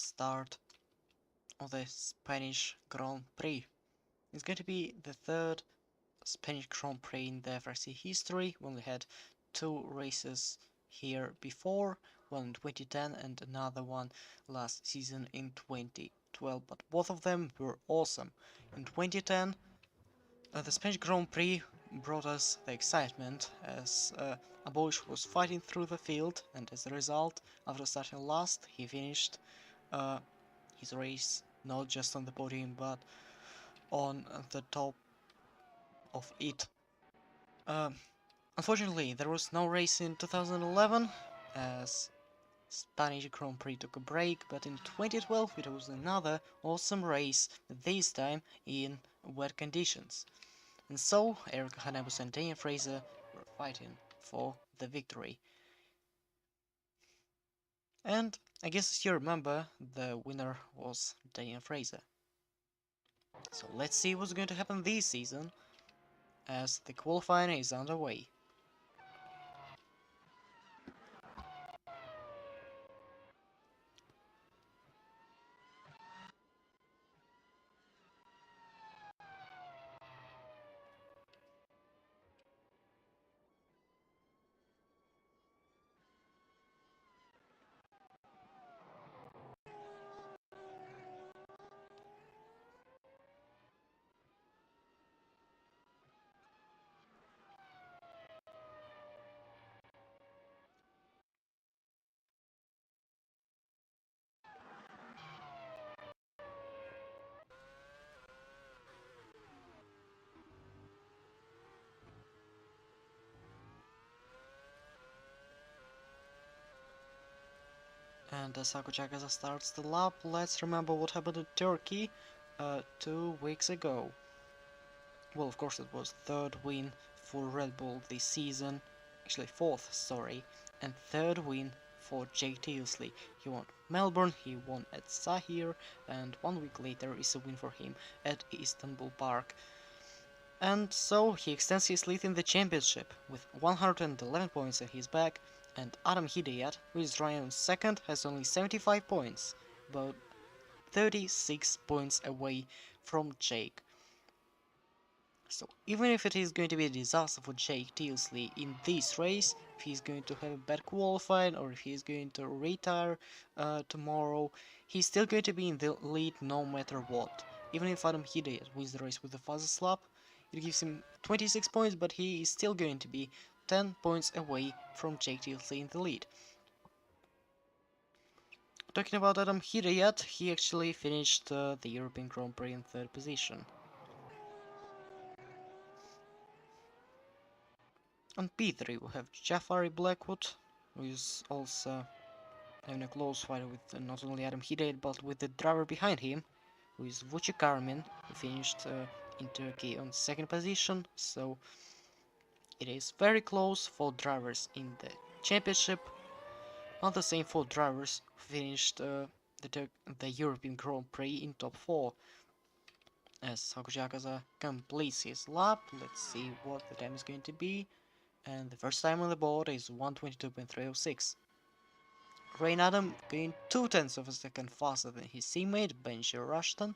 start of the Spanish Grand Prix. It's going to be the third Spanish Grand Prix in the FRC history. We only had two races here before, one in 2010 and another one last season in 2012, but both of them were awesome. In 2010, the Spanish Grand Prix brought us the excitement as Aboish was fighting through the field, and as a result, after starting last, he finished his race not just on the podium but on the top of it. Unfortunately, there was no race in 2011 as Spanish Grand Prix took a break, but in 2012 it was another awesome race, this time in wet conditions. And so, Eric Hanebus and Daniel Fraser were fighting for the victory. And I guess as you remember, the winner was Daniel Fraser. So let's see what's going to happen this season as the qualifying is underway. And as Sakuchakaza starts the lap, let's remember what happened in Turkey 2 weeks ago. Well, of course it was third win for Red Bull this season, actually fourth, sorry, and third win for Jake Tilsley. He won Melbourne, he won at Sahir, and 1 week later is a win for him at Istanbul Park. And so he extends his lead in the championship with 111 points in his bag, and Adam Hidayat, who is running on second, has only 75 points, about 36 points away from Jake. So even if it is going to be a disaster for Jake Tilsley in this race, if he's going to have a bad qualifying or if he's going to retire tomorrow, he's still going to be in the lead no matter what. Even if Adam Hidayat wins the race with the fastest lap, it gives him 26 points, but he is still going to be 10 points away from Jake Tilsley in the lead. Talking about Adam Hidayat, he actually finished the European Grand Prix in third position. On P3 we have Jafari Blackwood, who is also having a close fight with not only Adam Hidayat but with the driver behind him, who is Vucci Karmin, who finished in Turkey on second position, so it is very close for drivers in the championship. Not the same for drivers who finished the European Grand Prix in top 4. As Sakujakaza completes his lap, let's see what the time is going to be. And the first time on the board is 1:22.306. Rain Adam going 0.2 of a second faster than his teammate Benji Rushton.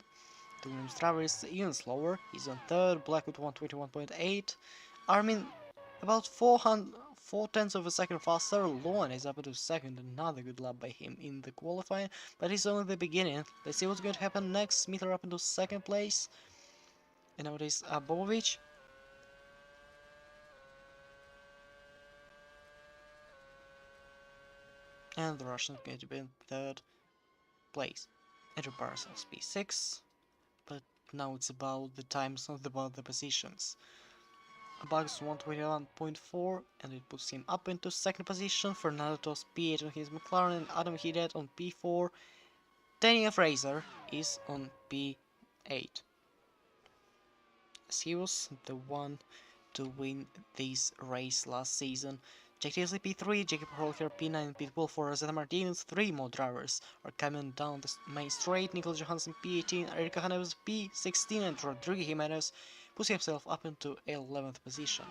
The Williams driver is even slower, he's on third, Blackwood 1:21.8. Armin about 0.4 of a second faster. Loan is up to second, another good lap by him in the qualifying, but it's only the beginning. Let's see what's going to happen next. Smither up into second place, and now it is Abovic. And the Russian is going to be in third place. Andrew Parsons P6, but now it's about the times, not about the positions. Bugs 121.4, and it puts him up into second position. Fernando Tos P8 on his McLaren, and Adam Hidayat on P4. Daniel Fraser is on P8, as he was the one to win this race last season. Jake Tilsley P3, Jacob Holker P9, Pete Wolf for Rosetta Martinez. 3 more drivers are coming down the main straight. Nicolas Johansson P18, Erika Hanebus P16, and Rodrigo Jimenez puts himself up into 11th position.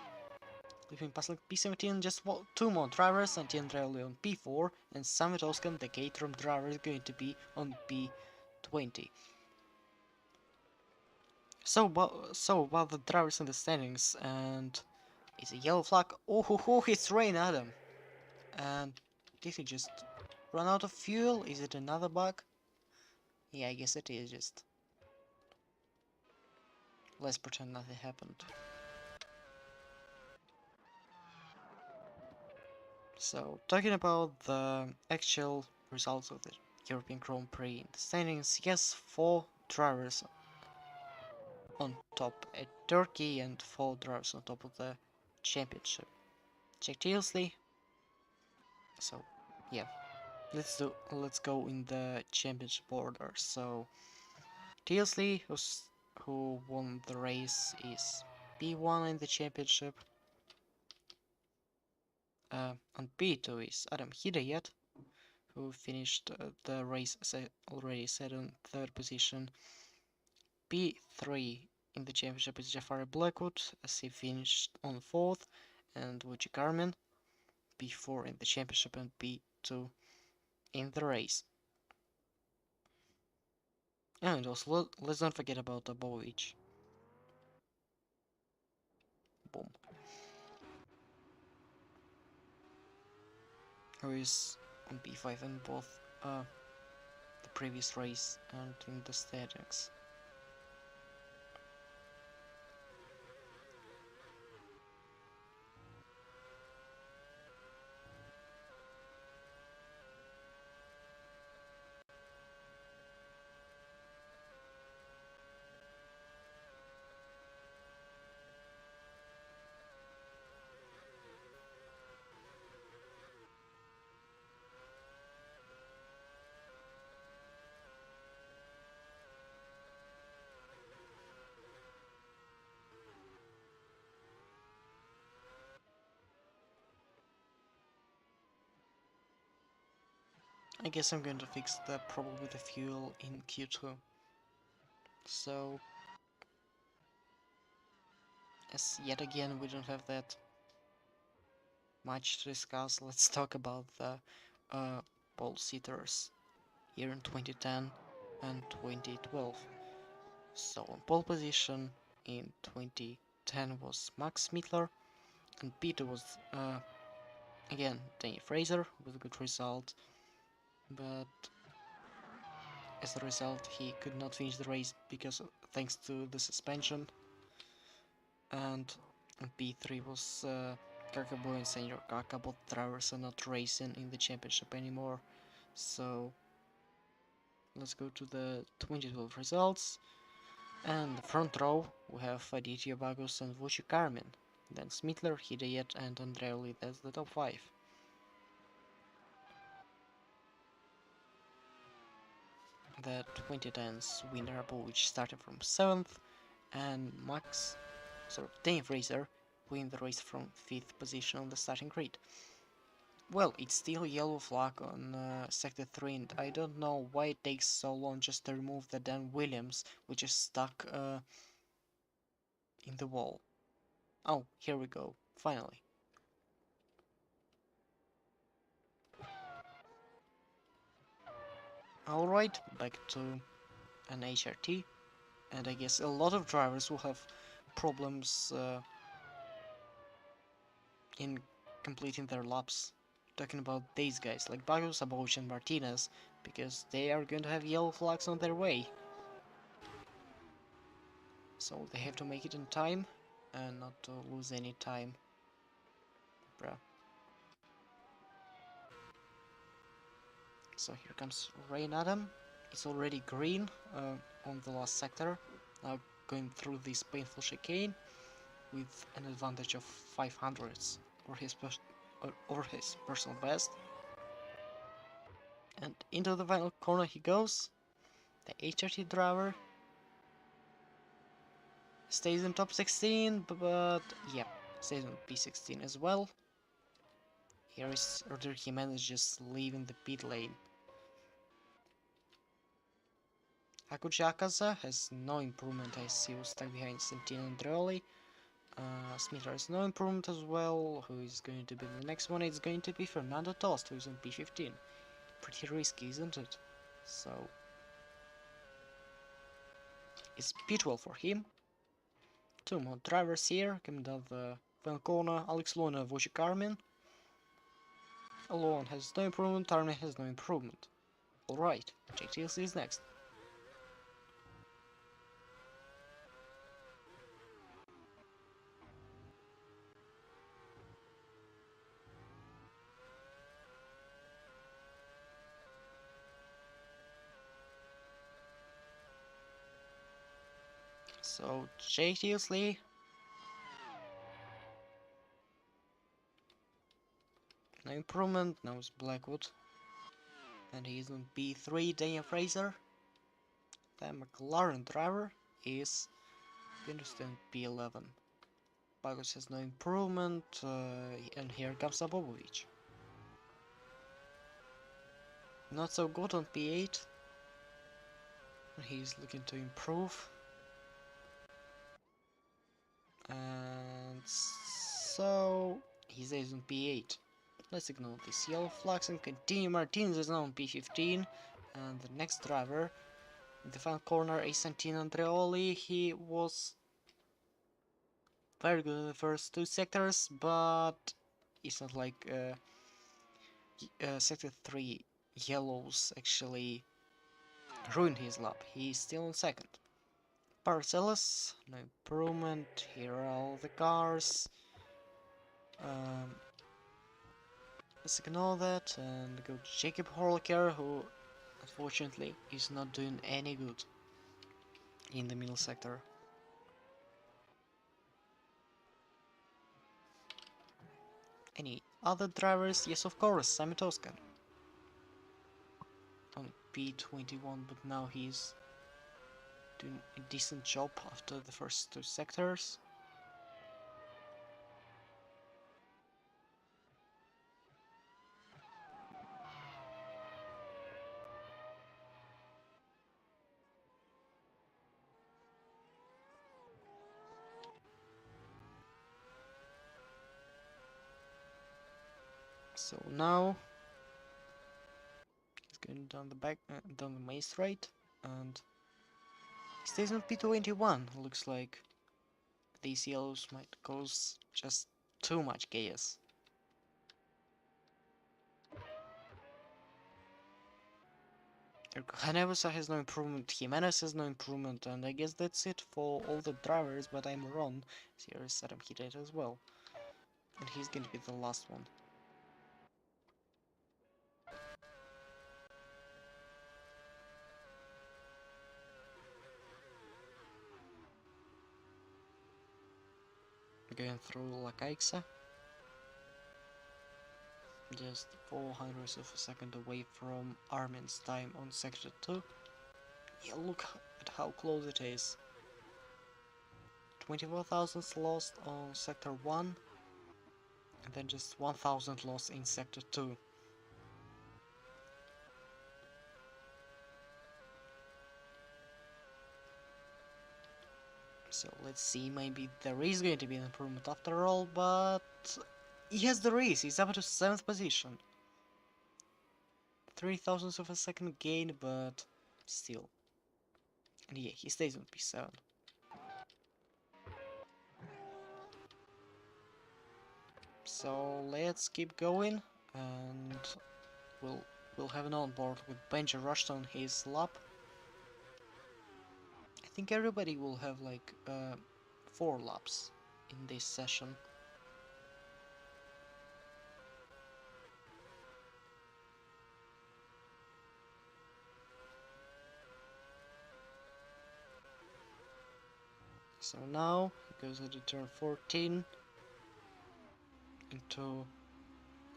Leaving past like P17, just two more drivers, Anti-Andreoli on P4, and Summit Oscar, the Caterham driver, is going to be on P20. So about the drivers in the standings, and it's a yellow flag. Oh, it's Rain Adam. And did he just run out of fuel? Is it another bug? Yeah, I guess it is just. Let's pretend nothing happened. So, talking about the actual results of the European Grand Prix in the standings, yes, 4 drivers on top at Turkey and 4 drivers on top of the championship. Check Tilsley. So, yeah, let's go in the championship order. So, Tilsley, who won the race, is P1 in the championship. On P2 is Adam Hidayat, who finished the race already set on 3rd position. P3 in the championship is Jafari Blackwood, as he finished on 4th, and Wuchi Carmen, P4 in the championship and P2 in the race. And also, let's not forget about Abovic. Boom. Who is on P5 in both the previous race and in the standings. I guess I'm going to fix the problem with the fuel in Q2. So, as yet again we don't have that much to discuss, let's talk about the pole sitters here in 2010 and 2012. So, on pole position in 2010 was Max Mittler, and P2 was again Danny Fraser with a good result, but as a result he could not finish the race because thanks to the suspension. And P3 was Kakabo and Senior Kaka. Both drivers are not racing in the championship anymore. So let's go to the 2012 results. And the front row we have Aditya Bagus and Vuchi Carmen. Then Smitler, Hidayat and Andreoli, that's the top 5. The 2010's winner, which started from 7th, and Dane Fraser win the race from 5th position on the starting grid. Well, it's still yellow flag on sector 3, and I don't know why it takes so long just to remove the Dan Williams, which is stuck in the wall. Oh, here we go, finally. Alright, back to an HRT, and I guess a lot of drivers will have problems in completing their laps. Talking about these guys, like Bagus, Aboch and Martinez, because they are going to have yellow flags on their way. So they have to make it in time, and not to lose any time. Bruh. So here comes Rain Adam. It's already green on the last sector. Now going through this painful chicane with an advantage of 500s over his personal best. And into the final corner he goes. The HRT driver stays in top 16, but yeah, stays on P16 as well. Here is Rodrigo Jimenez just leaving the pit lane. Hakuchi Akaza has no improvement as he was stuck behind Santino Andreoli. Smith has no improvement as well. Who is going to be the next one? It's going to be Fernando Tost, who's on P15. Pretty risky, isn't it? So it's P12 for him. Two more drivers here, coming down the final corner. Alex Luna, Wojciech Armin. Alon has no improvement, Armin has no improvement. Alright, JTLC is next. So, JTLC. No improvement, now it's Blackwood. And he's on B3, Daniel Fraser. The McLaren driver is Winston P11. Bagos has no improvement, and here comes Abobovic. Not so good on P8. He's looking to improve. And so he stays on P8. Let's ignore this yellow flags and continue. Martinez is now on P15. And the next driver in the final corner is Santino Andreoli. He was very good in the first two sectors, but it's not like sector 3 yellows actually ruined his lap. He's still in second. Parcells, no improvement. Here are all the cars. Let's ignore that and go to Jacob Horliker, who unfortunately is not doing any good in the middle sector. Any other drivers? Yes, of course, Simon Toscan. On P21, but now he's doing a decent job after the first two sectors. So now he's going down the down the main straight, and he stays on P21. Looks like these yellows might cause just too much chaos. Hanevasa has no improvement, Jimenez has no improvement, and I guess that's it for all the drivers, but I'm wrong. Here is Adam Hidet as well. And he's going to be the last one. Going through Lakaixa. Just 400ths of a second away from Armin's time on sector 2. Yeah, look at how close it is. 24 thousandths lost on sector 1, and then just 1000 lost in sector 2. So let's see, maybe there is going to be an improvement after all, but yes, there is. He's up to 7th position. 3 thousandths of a second gain, but still. And yeah, he stays on P7. So let's keep going, and we'll have an onboard with Benji rushed on his lap. I think everybody will have like 4 laps in this session. So now he goes into turn 14 into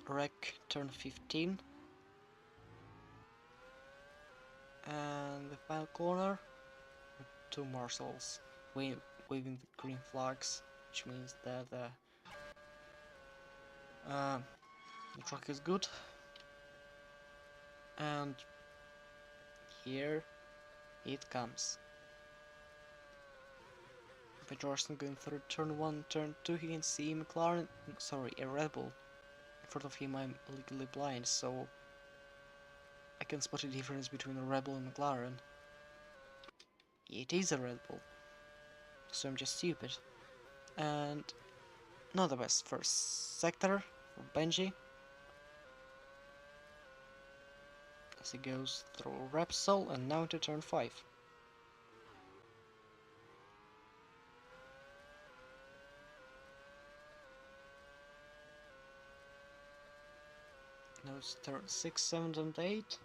wreck turn 15, and the final corner with 2 marshals waving the green flags, which means that the track is good. And here it comes. Peterson going through turn 1, turn 2, he can see McLaren, sorry, a Red Bull. In front of him I'm legally blind, so I can spot a difference between a Red Bull and McLaren. It is a Red Bull, so I'm just stupid. And not the best first sector for Benji, as he goes through Repsol and now to turn 5. Now it's turn 6, 7 and 8.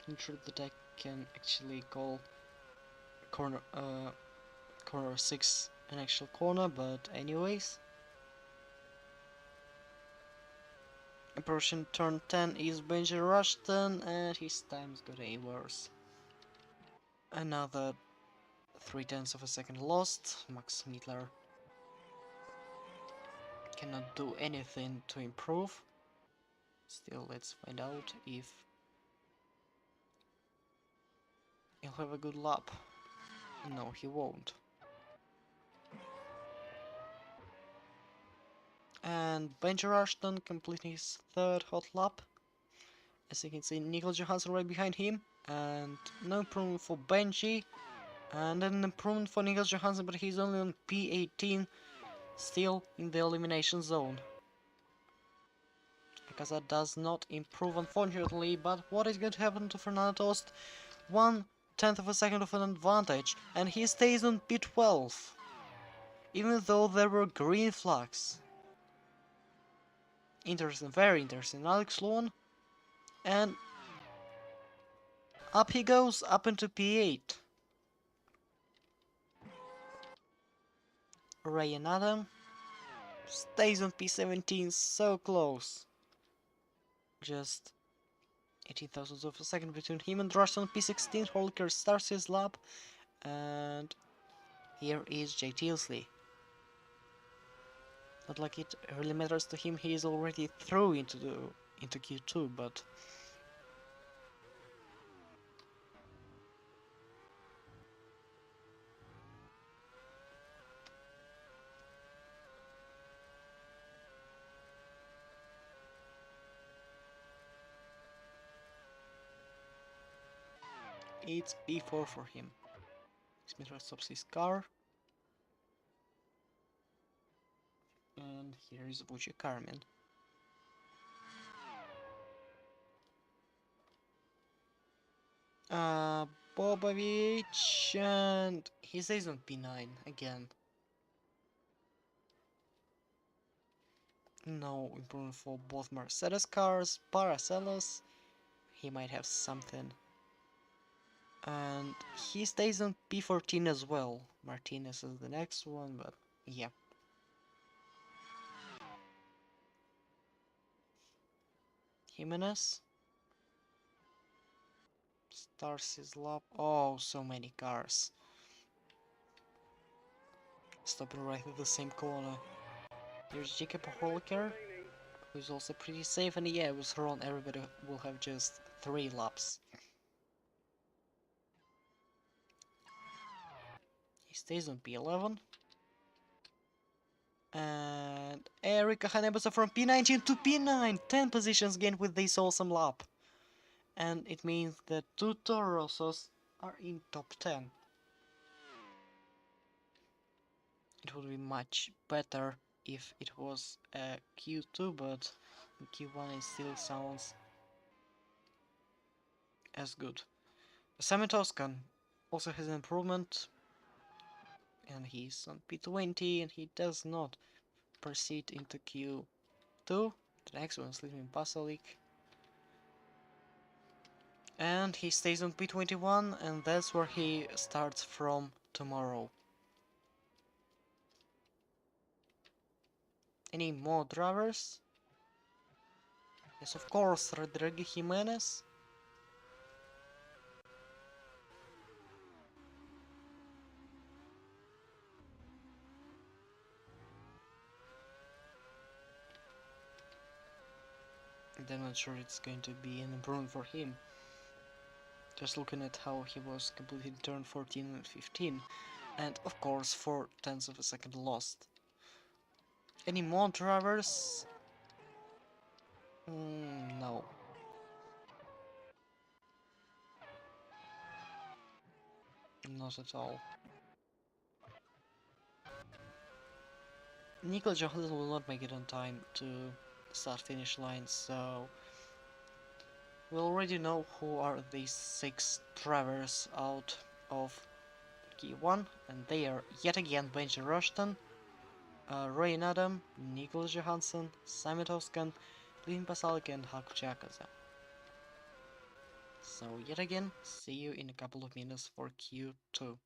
Not sure that I can actually call corner 6 an actual corner, but anyways. Approaching turn 10 is Benji Rushton, and his time's got a worse. Another 0.3 of a second lost. Max Mittler cannot do anything to improve. Still, let's find out if he'll have a good lap. No, he won't. And Benji Rushton completing his third hot lap. As you can see, Nico Johansson right behind him. And no improvement for Benji. And an improvement for Nico Johansson, but he's only on P18. Still in the elimination zone. Because that does not improve, unfortunately. But what is going to happen to Fernando Tost? 1/10 of a second of an advantage. And he stays on P12. Even though there were green flags. Interesting, very interesting. Alex Luan. And up he goes, up into P8. Ryan Adam stays on P17, so close. Just 18 thousandths of a second between him and Rush on P16. Holker starts his lap. And here is Jay Tilsley. Not like it really matters to him, he is already through into Q2, but it's P4 for him. Smith stops his car. And here is Vucci Carmen. Bobovich, and he stays on P9 again. No improvement for both Mercedes cars. Paracelsus, he might have something. And he stays on P14 as well. Martinez is the next one, but yeah. Jimenez starts his lap. Oh, so many cars. Stopping right at the same corner. Here's Jacob Holker, who's also pretty safe, and yeah, with Ron, everybody will have just 3 laps. He stays on P11. And Erika Hanebusa from P19 to P9! 10 positions gained with this awesome lap. And it means that 2 Toro Rossos are in top 10. It would be much better if it was Q2, but Q1 it still sounds as good. Simon Toscan also has an improvement, and he's on P20, and he does not proceed into Q2. The next one is Living Basilic. And he stays on P21, and that's where he starts from tomorrow. Any more drivers? Yes, of course, Rodrigo Jimenez. And I'm not sure it's going to be an improvement for him. Just looking at how he was completing turn 14 and 15, and of course 4/10 of a second lost. Any more drivers? No. Not at all. Nico Johansson will not make it on time to start finish line, so we already know who are these 6 drivers out of key 1, and they are yet again Benji Rushton, Ryan Adam, Nicholas Johansson, Simon Toscan, Lin Pasalik, and Haku Chakaza. So yet again, see you in a couple of minutes for Q2.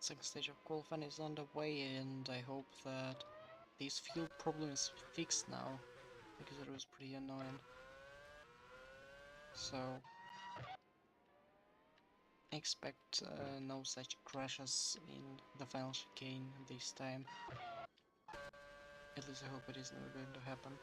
second stage of qualifying is underway, and I hope that this fuel problem is fixed now, because it was pretty annoying. So expect no such crashes in the final chicane this time. At least I hope it is never going to happen.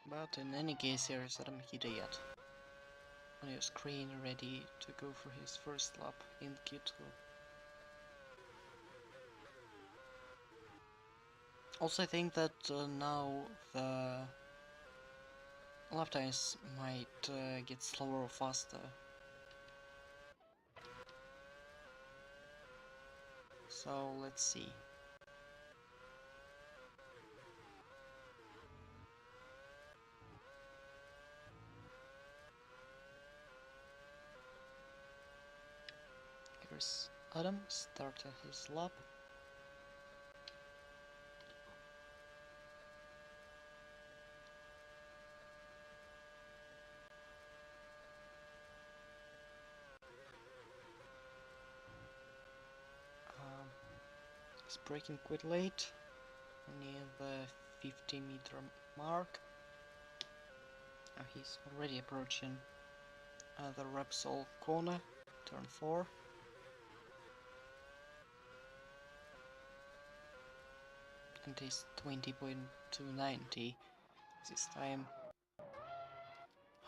But in any case, here is Adam Hidayat on your screen, ready to go for his first lap in Q2. Also, I think that now the lap times might get slower or faster. So let's see. Here's Adam starting his lap. He's braking quite late, near the 50-meter mark. He's already approaching the Repsol corner, turn 4. And he's 20.290 this time.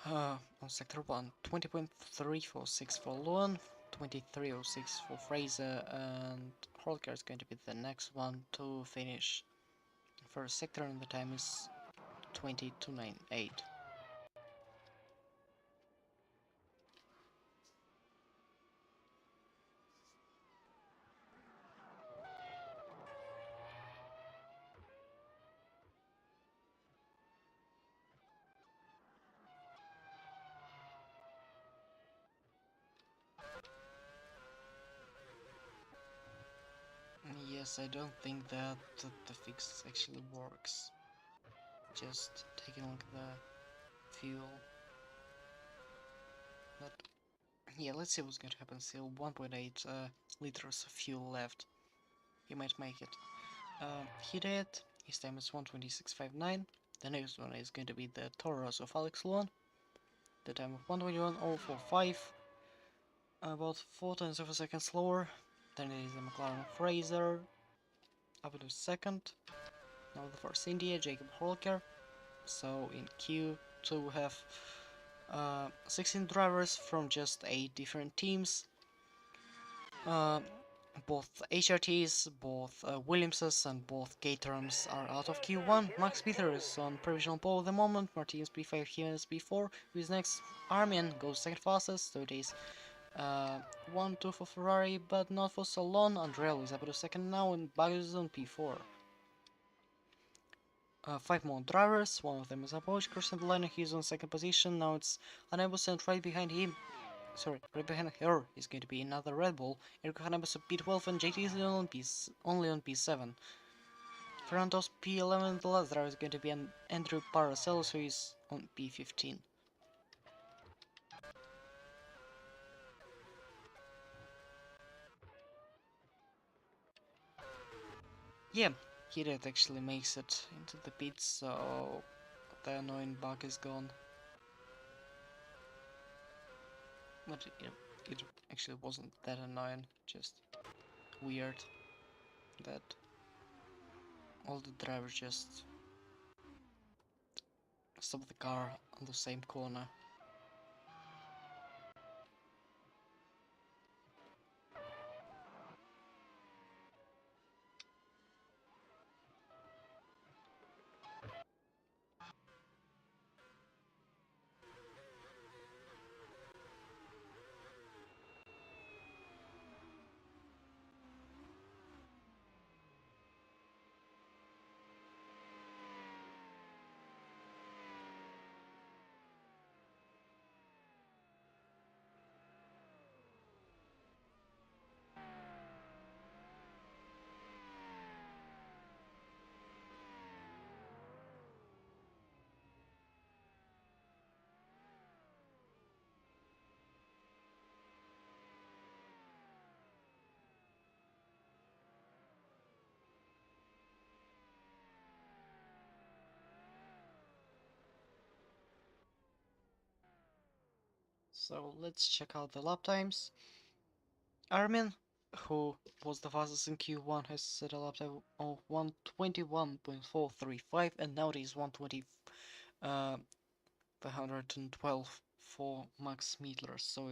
On sector 1, 20.346 for Luan, 23.06 for Fraser, and Holker is going to be the next one to finish first sector, and the time is 20.298. Yes, I don't think that the fix actually works. Just taking a look at the fuel. But yeah, let's see what's going to happen. Still 1.8 liters of fuel left. He might make it. He did. His time is 1:26.59. The next one is going to be the Taurus of Alex Luan. The time of 1:21.045. About 4 tenths of a second slower. Then it is the McLaren Fraser. Up to second. Now the Force India, Jacob Holker. So in Q2 we have 16 drivers from just 8 different teams. Both HRTs, both Williamses and both Caterhams are out of Q1. Max Peter is on provisional pole at the moment, Martinez P5, Jimenez P4, who's next. Armian goes second fastest, so it is 1-2 for Ferrari, but not for Salon. Andrello is up to second now, and Baggio is on P4. 5 more drivers, one of them is Aboch, crossing the line, and he's on second position. Now it's Anabus, and right behind him, sorry, right behind her is going to be another Red Bull. Eric Hanabus on P12 and JT is only on P7. Fernando's P11, the last driver is going to be Andrew Paracelsus, who is on P15. Yeah, he did actually makes it into the pits, so the annoying bug is gone. But it actually wasn't that annoying, just weird that all the drivers just stop the car on the same corner. So let's check out the lap times. Armin, who was the fastest in Q1, has set a lap time of 121.435, and nowadays 120, 112 for max meters. So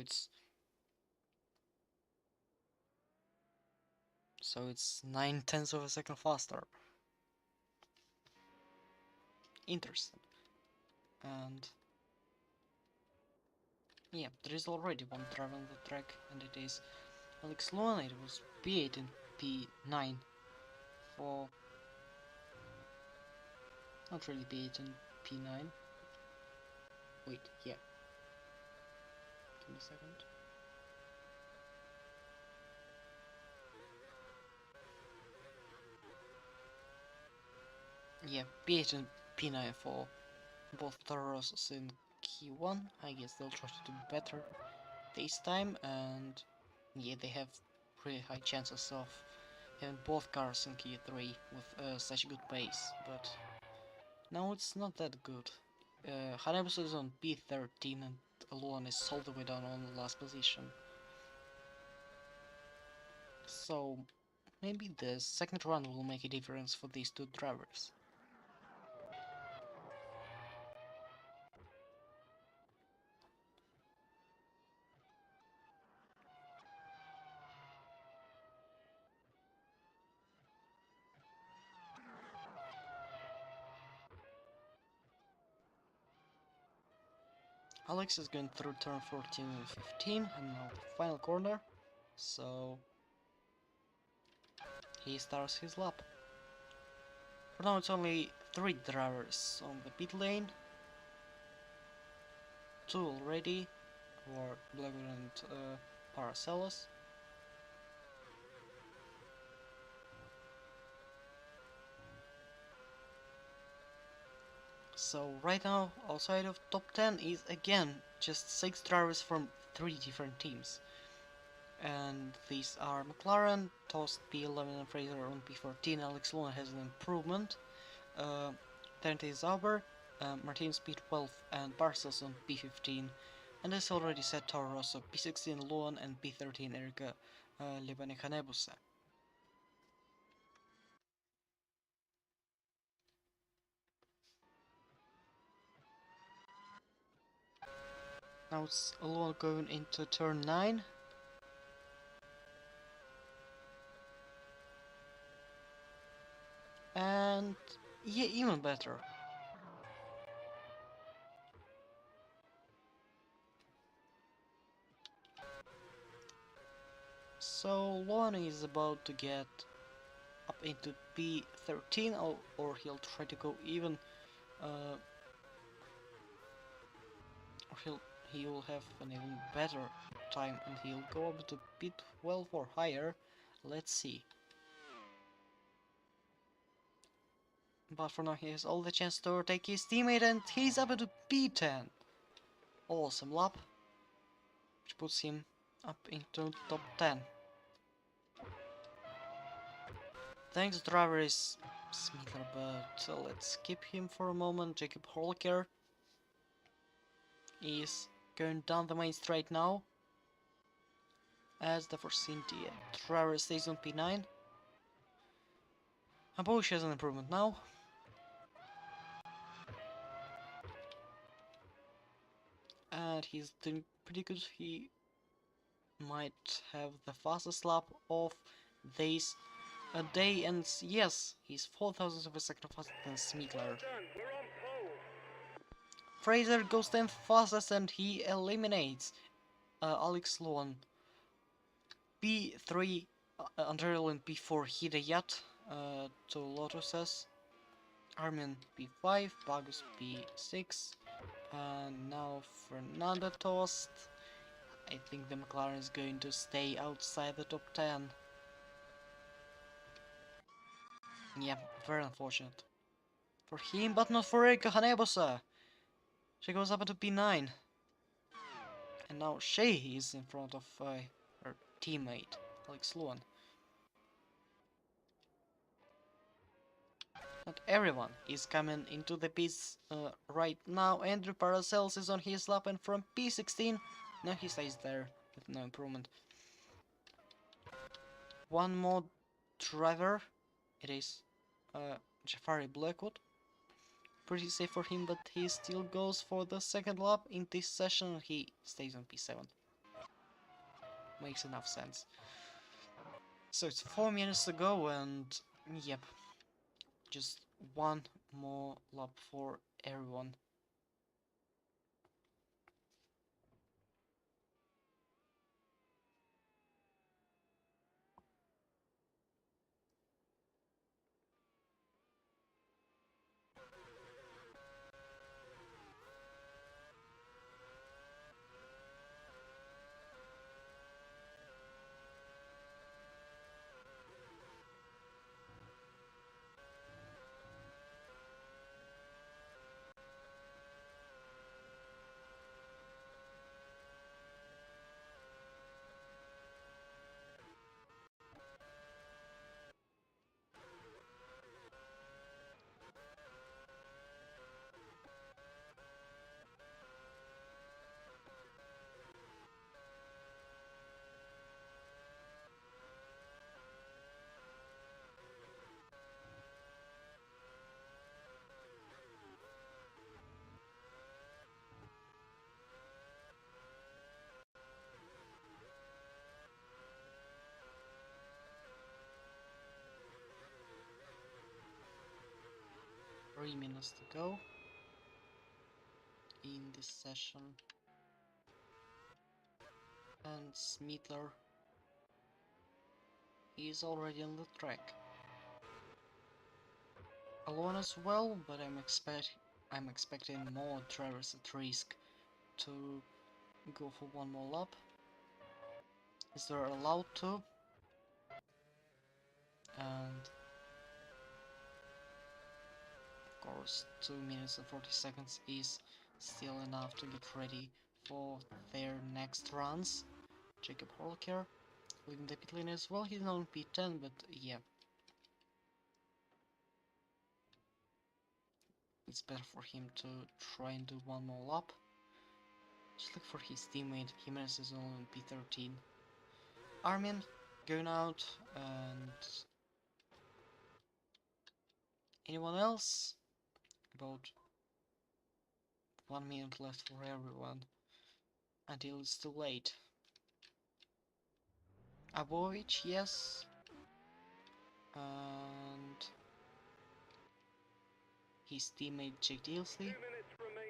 it's 9/10 of a second faster. Interesting. And yeah, there is already one driver on the track, and it is Alex Lona. It was P8 and P9 for... not really P8 and P9. Wait, yeah. Give me a second. Yeah, P8 and P9 for both Toros in Q1. I guess they'll try to do better this time, and yeah, they have pretty high chances of having both cars in Q3 with such a good pace, but now it's not that good. Hayabusa is on P13 and Luan is all the way down on the last position. So maybe the second run will make a difference for these two drivers. Alex is going through turn 14 and 15 and now the final corner, so he starts his lap. For now it's only 3 drivers on the pit lane, 2 already, who are Blackwood and Paracelsus. So right now, outside of top 10 is again just 6 drivers from 3 different teams. And these are McLaren, Toast P11 and Fraser on P14, Alex Luna has an improvement, Tente Zauber, Martinez P12 and Barcel's on P15, and as already said Toro Rosso P16 Luan and P13 Erika Libani Hanebusa. Now it's Luan going into turn 9. And yeah, even better. So Luan is about to get up into P13, or he'll try to go even, or he will have an even better time and he'll go up to P12 or higher. Let's see. But for now he has all the chance to overtake his teammate and he's up to P10. Awesome lap, which puts him up into top 10. The next driver is Smither, but let's skip him for a moment. Jacob Holker is going down the main straight now, as the FRC driver stays on P9. Abosh has an improvement now. And he's doing pretty good. He might have the fastest lap of this day, and yes, he's 4,000 of a second faster than Smeagler. Fraser goes 10th fastest and he eliminates Alex Luan. P3 Andreil and P4 Hidayat to Lotuses. Armin P5, Bagus P6, and now Fernando Tost. I think the McLaren is going to stay outside the top 10. Yeah, very unfortunate for him, but not for Erika Hanebusa. She goes up to P9. And now she is in front of her teammate, Alex Luan. Not everyone is coming into the pits right now. Andrew Paracels is on his lap and from P16 Now he stays there with no improvement. One more driver. It is Jafari Blackwood. Pretty safe for him, but he still goes for the second lap in this session. He stays on P7. Makes enough sense. So it's 4 minutes to go, and yep, just one more lap for everyone. Three minutes to go in this session, and Smitler is already on the track. Alone as well, but I'm expecting more drivers at risk to go for one more lap. Is they're allowed to, and of course 2 minutes and 40 seconds is still enough to get ready for their next runs. Jacob Holker leaving the pit lane as well. He's on P10, but yeah, it's better for him to try and do one more lap. Just look for his teammate. Jimenez is only on P13. Armin going out, and anyone else? About 1 minute left for everyone until it's too late. Abovich, yes, and his teammate Jake Dilsley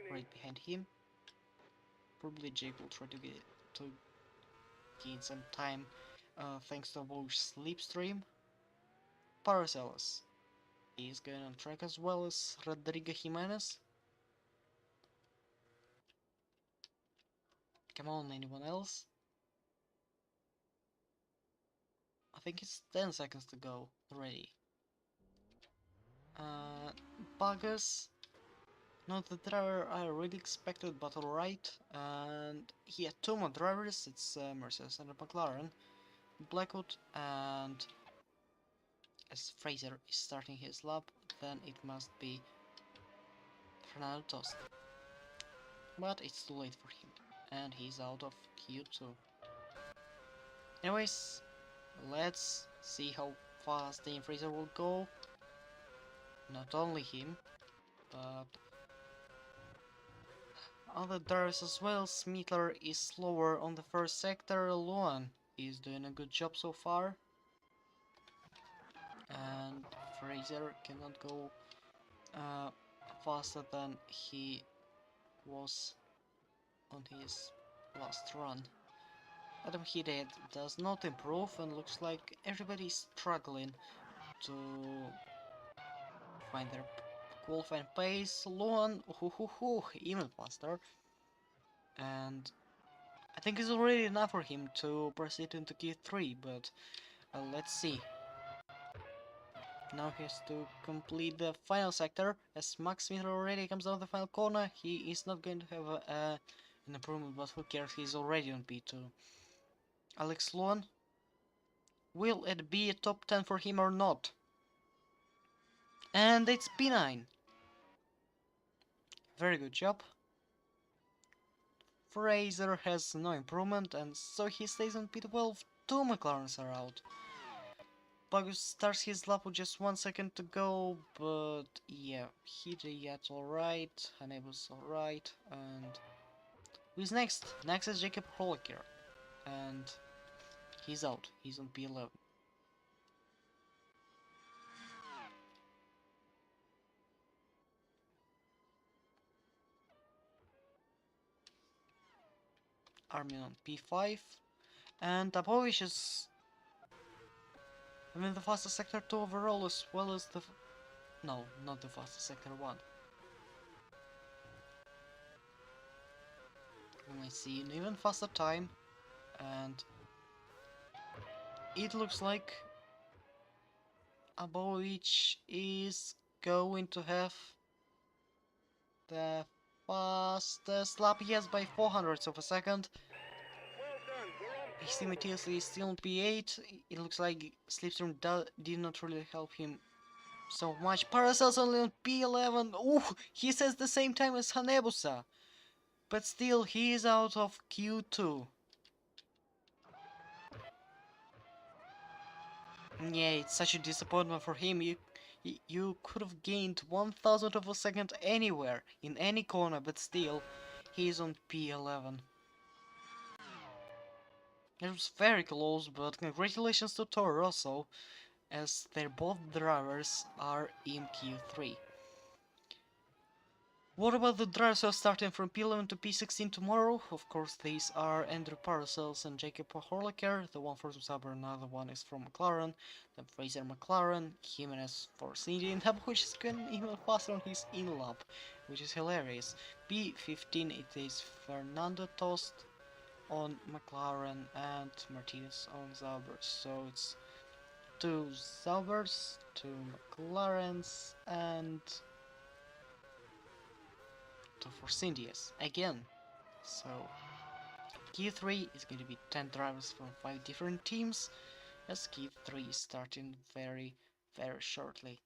right behind him. Probably Jake will try to gain some time thanks to Abovich's slipstream. Paracelsus is going on track as well as Rodrigo Jimenez. Come on, anyone else? I think it's 10 seconds to go already. Buggers, not the driver I really expected, but alright. And he had two more drivers, it's Mercedes and McLaren. Blackwood, and as Fraser is starting his lap, then it must be Fernando Tost. But it's too late for him, and he's out of Q2. Anyways, let's see how fast Dane Fraser will go. Not only him, but other drivers as well. Smitler is slower on the first sector. Luan is doing a good job so far. And Fraser cannot go faster than he was on his last run. Adam Hidayat does not improve, and looks like everybody is struggling to find their qualifying pace. Luan, even faster. And I think it's already enough for him to proceed into Q3, but let's see. Now he has to complete the final sector. As Max Miller already comes down the final corner, he is not going to have an improvement, but who cares, he's already on P2. Alex Luan, will it be a top 10 for him or not? And it's P9. Very good job. Fraser has no improvement, and so he stays on P12. Two McLarens are out. Bogus starts his lap with just 1 second to go, but yeah, Hidayat alright, Hanebu's alright, and who's next? Next is Jacob Holliker, and he's out, he's on P11. Armin on P5, and Tabovic is the fastest sector 2 overall as well as the... No, not the fastest sector 1. We might see an even faster time, and it looks like Abovic is going to have the fastest lap, yes, by 400ths of a second. His teammate TSL is still on P8. It looks like Slipstream did not really help him so much. Paracel's only on P11. Ooh, he says the same time as Hanebusa. But still, he is out of Q2. Yeah, it's such a disappointment for him. You could have gained 1,000 of a second anywhere, in any corner, but still, he is on P11. It was very close, but congratulations to Toro Rosso, as their both drivers are in Q3. What about the drivers who are starting from P11 to P16 tomorrow? Of course, these are Andrew Parcells and Jacob Horlicker. The one from Sauber, another one is from McLaren. Then Fraser McLaren, Jimenez for Cindy, and which is going even faster on his in-lap, which is hilarious. P15 it is Fernando Tost on McLaren and Martinez on Sauber. So it's two Saubers, two McLarens, and two Force Indias again. So Q3 is going to be 10 drivers from 5 different teams, as Q3 is starting very shortly.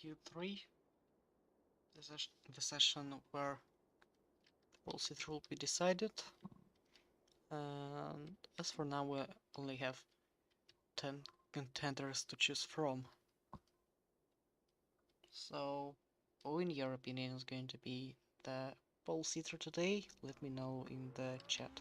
Q3, the session where the policy will be decided. And as for now, we only have 10 contenders to choose from. So, who in your opinion is going to be the pole sitter today? Let me know in the chat.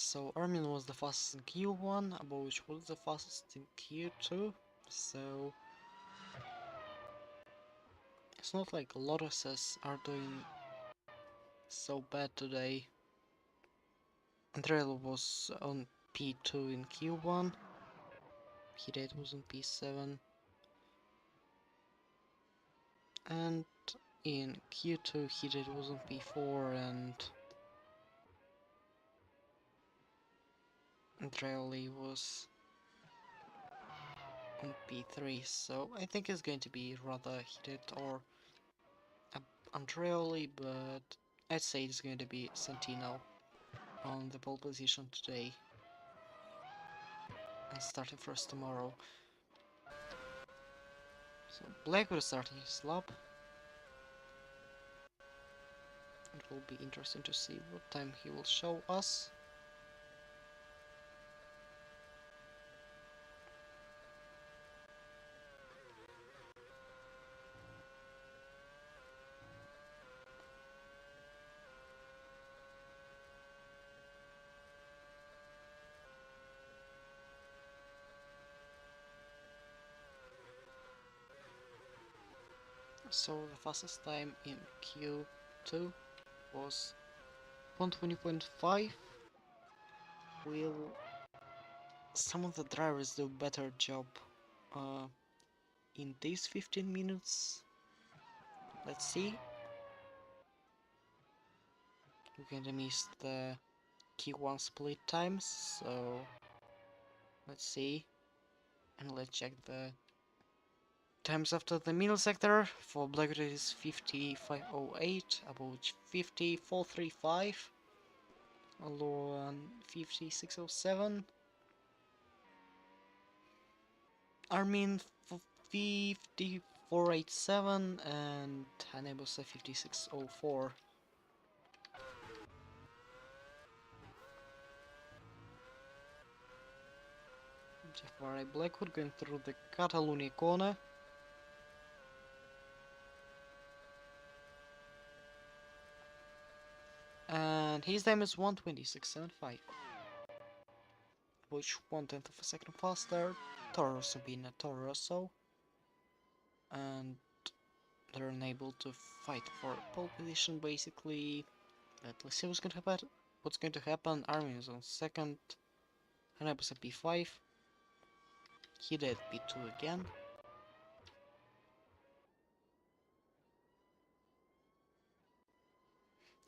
So Armin was the fastest in Q1, Abovic was the fastest in Q2, so it's not like Lotuses are doing so bad today. Andrel was on P2 in Q1, P8 was on P7, and in Q2 P8 was on P4 and Andreoli was on P3, so I think it's going to be rather heated or Andreoli, but I'd say it's going to be Santino on the pole position today and starting first tomorrow. So Blackwood starting his lap. It will be interesting to see what time he will show us. So the fastest time in Q2 was 1:20.5. Will some of the drivers do better job in these 15 minutes? Let's see. We're gonna miss the Q1 split times, so let's see. And let's check the times after the middle sector. For Blackwood it is 55.08, about 54.35, low 56.07. Armin 54.87 and Hanebusa 56.04. Jafari Blackwood going through the Catalonia corner. And his time is 1:26.75, which 1/10 of a second faster. Toro Rosso being a Toro Rosso. And they're unable to fight for pole position basically. Let's see what's going to happen. Armin is on second. Hanebusa P5. He did P2 again.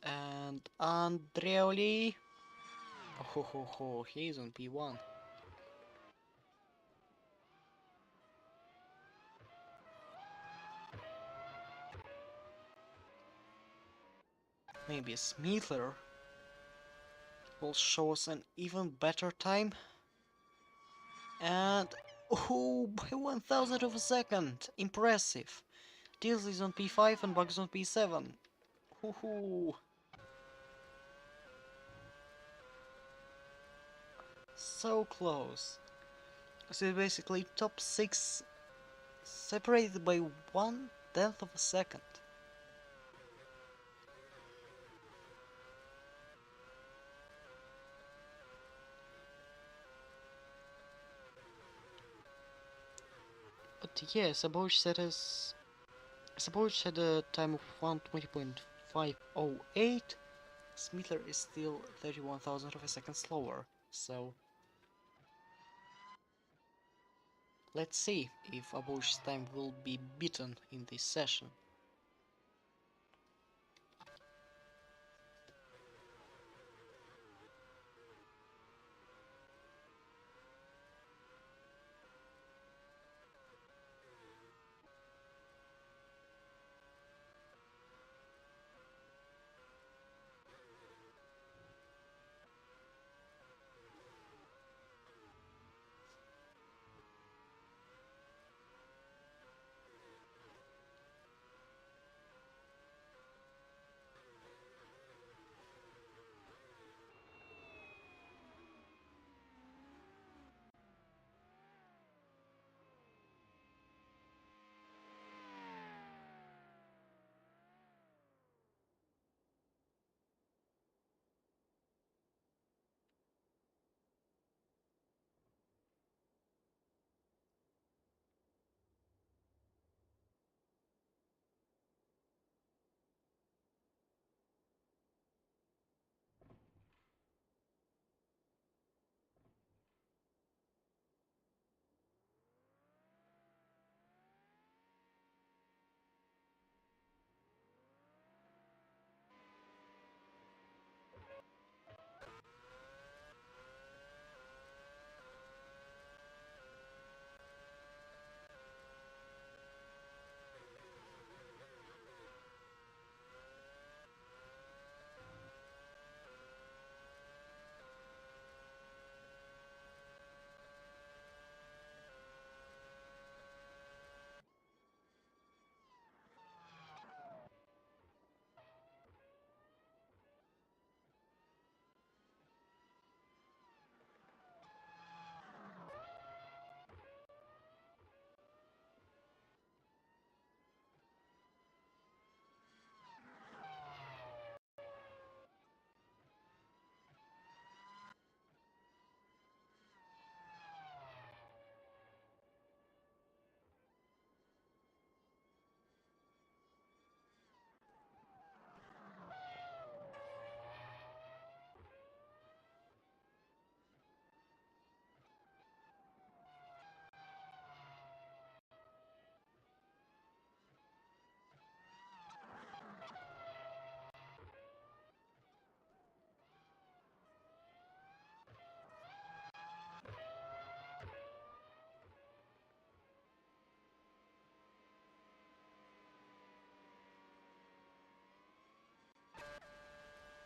And Andreoli. Oh ho ho ho, he's on P1. Maybe Smeethler will show us an even better time. And oh, by 1,000 of a second! Impressive! Dills is on P5 and Bugs on P7. Hoo-hoo! So close. So basically top 6 separated by 1/10 of a second. But yeah, Sabotage had a time of 1:20.508 Smittler is still 31,000 of a second slower, so let's see if Abolish's time will be beaten in this session.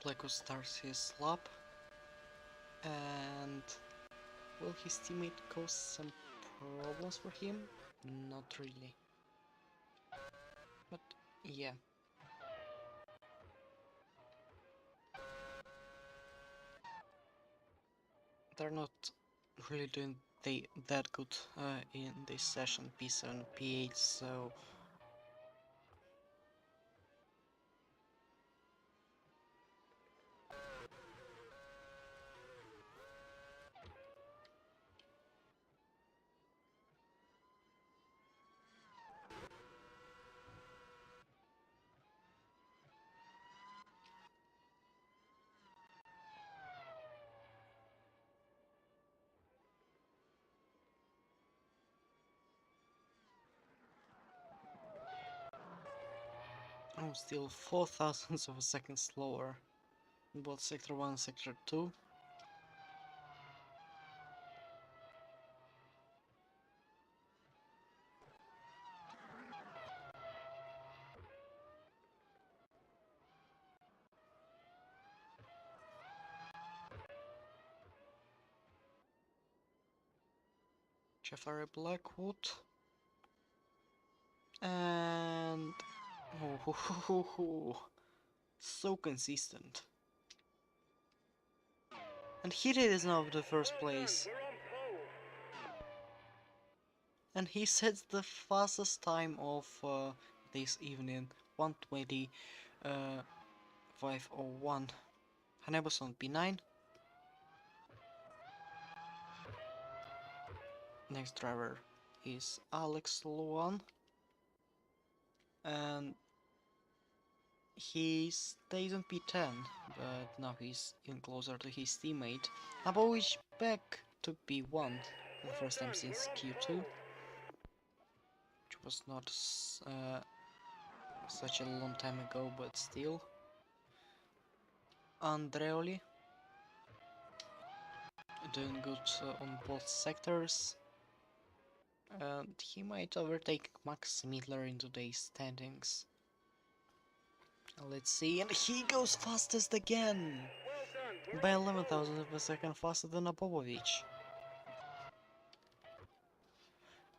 Blacko starts his lap, and will his teammate cause some problems for him? Not really. But yeah. They're not really doing that good in this session, P7, P8, so I'm still 4 thousandths of a second slower in both Sector 1 and Sector 2. Jeffrey Blackwood, and oh, so consistent. And here it is now the first place. And he sets the fastest time of this evening, 1:20, 5:01. Hanebus on P9. Next driver is Alex Luan, and he stays on P10, but now he's even closer to his teammate. Abovic back to P1 for the first time since Q2, which was not such a long time ago, but still. Andreoli doing good on both sectors, and he might overtake Max Midler in today's standings. Let's see, and he goes fastest again! By 11,000 of a second faster than Abovic.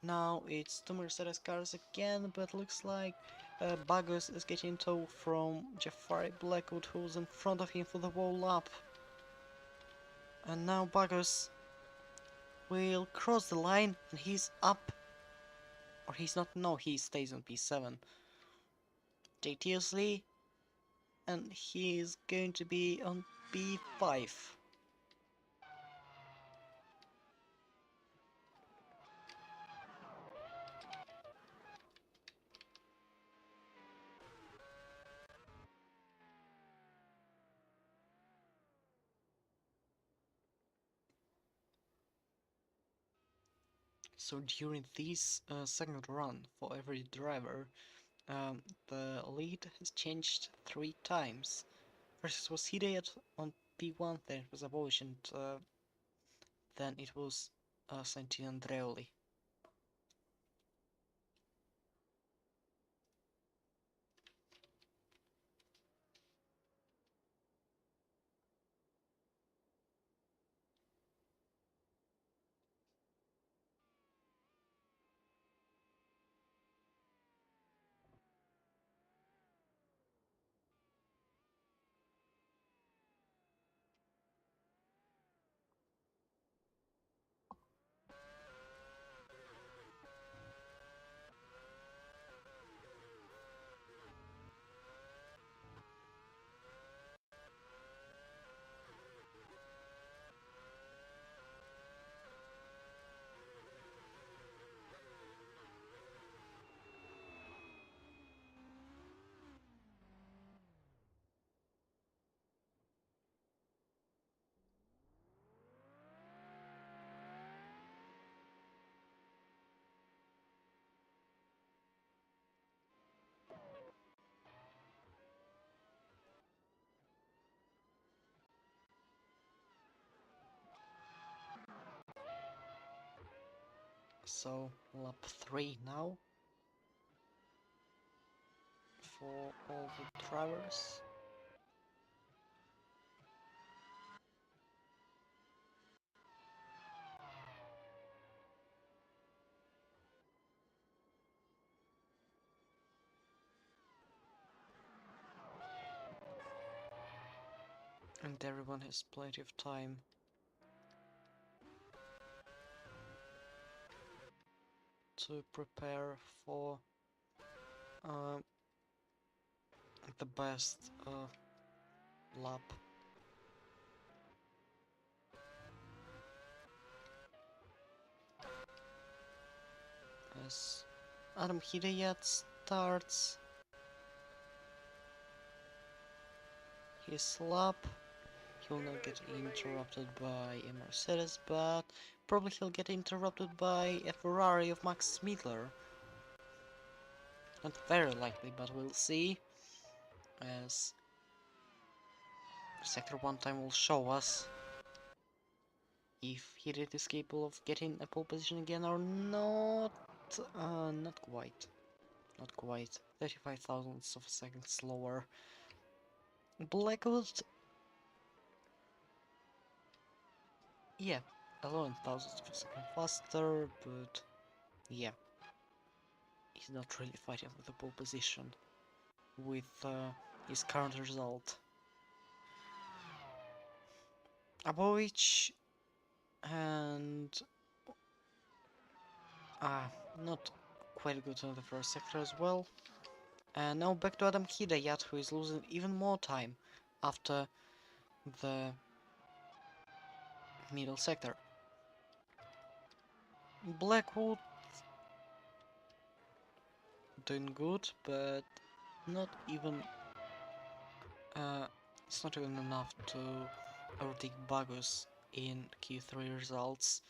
Now it's two Mercedes cars again, but looks like Bagos is getting tow from Jafari Blackwood, who's in front of him for the whole lap. And now Bagos will cross the line, and he's up. Or he's not, no, he stays on P7. JTSly, and he's going to be on P5. So during this second run for every driver, the lead has changed 3 times. First it was Hidayat on P1, then it was Abovic, and then it was Santino Andreoli. So lap 3 now for all the drivers. And everyone has plenty of time to prepare for uh, the best lap. As Adam Hidayat starts his lap, he will not get interrupted by a Mercedes, but probably he'll get interrupted by a Ferrari of Max Midler. Not very likely, but we'll see, as Sector 1 time will show us if Hidayat is capable of getting a pole position again or not. Not quite. Not quite. 35 thousandths of a second slower. Blackwood, yeah, 11 thousandths of a second faster, but yeah, he's not really fighting for the pole position with his current result. Abovic and not quite good in the first sector as well. And now back to Adam Hidayat, who is losing even more time after the middle sector. Blackwood doing good, but not even It's not even enough to overtake Bagus in Q3 results.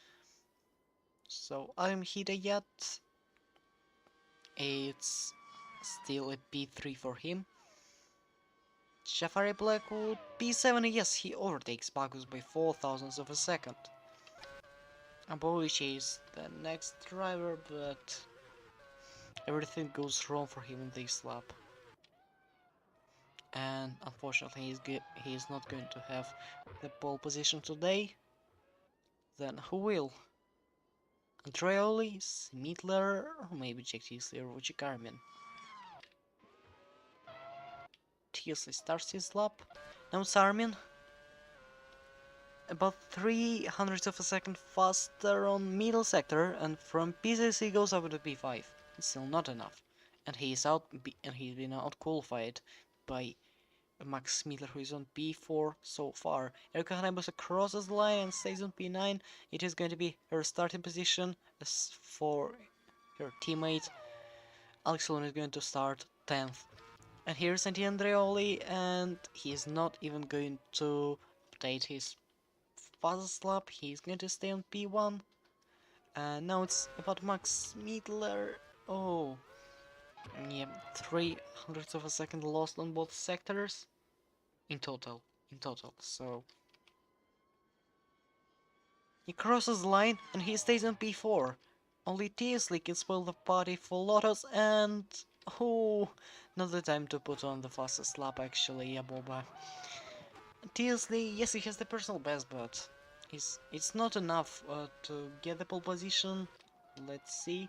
So I'm here yet. It's still a P3 for him. Jafari Blackwood P7, yes, he overtakes Bagus by 4 thousandths of a second. Abolish is the next driver, but everything goes wrong for him in this lap. And unfortunately he's not going to have the pole position today. Then who will? Andreoli, Smitler, or maybe Jack Teasley or Richie Carmen. Teasley starts his lap. Now it's Armin. About 300ths of a second faster on middle sector, and from P6 he goes over to P5. It's still not enough, and he's been out qualified by Max Smitler, who is on P4 so far. Erika Hanebus crosses the line and stays on P9. It is going to be her starting position. As for her teammate, Alex Lone is going to start 10th. And here's Santi Andreoli, and he's not even going to update his fastest lap. He's going to stay on P1. And now it's about Max Smitler. Oh, yeah, 300ths of a second lost on both sectors. In total. So he crosses the line and he stays on P4. Only Teasley can spoil the party for Lotus, and oh, not the time to put on the fastest lap actually, yeah, Boba. Teasley, yes, he has the personal best, but it's not enough to get the pole position. Let's see.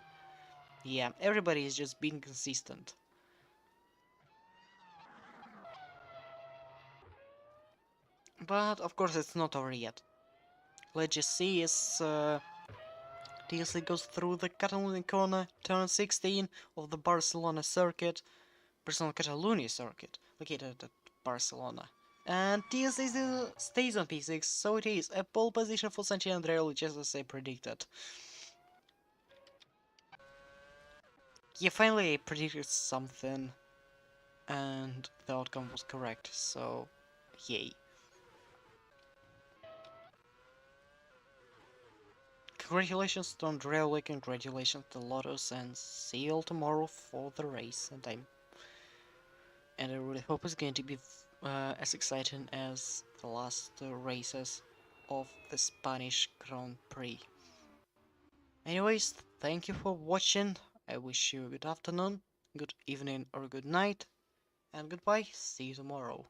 Yeah, everybody is just being consistent. But of course it's not over yet. Let's just see as TSC goes through the Catalonian corner, turn 16 of the Barcelona circuit, Catalunya circuit, located at Barcelona. And TSC stays on P6, so it is a pole position for Santi Andreoli, just as I predicted. Yeah, finally I predicted something, and the outcome was correct, so yay. Congratulations to Andreoli, congratulations to Lotus, and see you all tomorrow for the race. And I really hope it's going to be as exciting as the last races of the Spanish Grand Prix. Anyways, thank you for watching. I wish you a good afternoon, good evening, or good night, and goodbye. See you tomorrow.